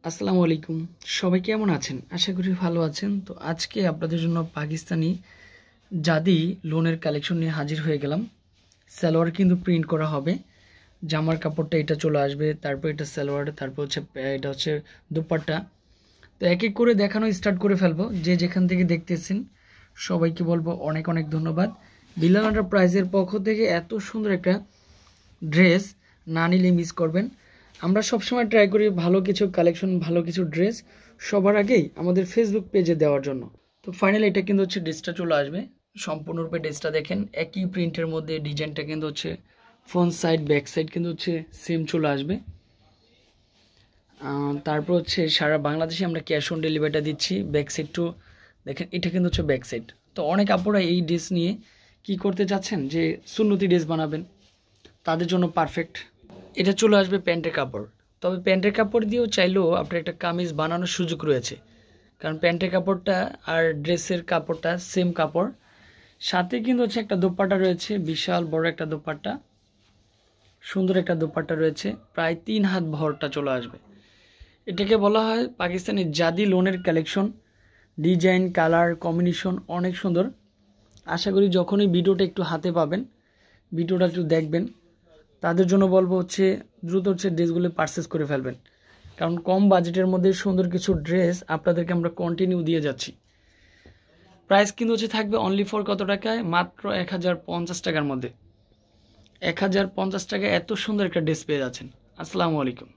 আসসালামু আলাইকুম। সবাই কেমন আছেন? আশা করি ভালো আছেন। তো আজকে আপনাদের জন্য পাকিস্তানি জাদি লোনের কালেকশন নিয়ে হাজির হয়ে গেলাম। সালোয়ার কিন্তু প্রিন্ট করা হবে। জামার কাপড়টা এটা চলে আসবে, তারপর এটা সালোয়ার, তারপর হচ্ছে এটা হচ্ছে দুপাট্টা। তো এক এক করে দেখানো স্টার্ট করে ফেলবো। যে যেখান থেকে দেখতেছেন সবাইকে বলবো অনেক অনেক ধন্যবাদ। বিলাল এন্টারপ্রাইজের পক্ষ থেকে এত সুন্দর একটা ড্রেস না নিলে মিস করবেন। আমরা সবসময় ট্রাই করি ভালো কিছু কালেকশন, ভালো কিছু ড্রেস সবার আগেই আমাদের ফেসবুক পেজে দেওয়ার জন্য। তো ফাইনালি এটা কিন্তু হচ্ছে ড্রেসটা চলে আসবে। সম্পূর্ণরূপে ড্রেসটা দেখেন, একই প্রিন্টের মধ্যে ডিজাইনটা কিন্তু হচ্ছে ফ্রন্ট সাইড ব্যাক সাইড কিন্তু হচ্ছে সেম চলে আসবে। তারপর হচ্ছে সারা বাংলাদেশে আমরা ক্যাশ অন ডেলিভারিটা দিচ্ছি। ব্যাক সাইড টু দেখেন, এটা কিন্তু হচ্ছে ব্যাক সাইড। তো অনেক আপুরা এই ড্রেস নিয়ে কি করতে চাচ্ছেন যে সুন্নতি ড্রেস বানাবেন, তাদের জন্য পারফেক্ট। এটা চলে আসবে প্যান্টের কাপড়। তবে প্যান্টের কাপড় দিয়েও চাইলেও আপনার একটা কামিজ বানানোর সুযোগ রয়েছে, কারণ প্যান্টের কাপড়টা আর ড্রেসের কাপড়টা সেম কাপড়। সাথে কিন্তু হচ্ছে একটা দোপাট্টা রয়েছে, বিশাল বড় একটা দোপাট্টা, সুন্দর একটা দোপাট্টা রয়েছে, প্রায় 3 হাত ভরটা চলে আসবে। এটাকে বলা হয় পাকিস্তানি জাদি লোনের কালেকশন। ডিজাইন, কালার কম্বিনেশন অনেক সুন্দর। আশা করি যখনই ভিডিওটা একটু হাতে পাবেন, ভিডিওটা একটু দেখবেন। তাদের জন্য বলবো হচ্ছে দ্রুত হচ্ছে ড্রেসগুলো পারচেস করে ফেলবেন, কারণ কম বাজেটের মধ্যে সুন্দর কিছু ড্রেস আপনাদেরকে আমরা কন্টিনিউ দিয়ে যাচ্ছি। প্রাইস কিন্তু হচ্ছে থাকবে অনলি ফর কত টাকায়? মাত্র 1050 টাকার মধ্যে। 1050 টাকায় এত সুন্দর একটা ড্রেস পেয়ে যাচ্ছেন। আসসালামু আলাইকুম।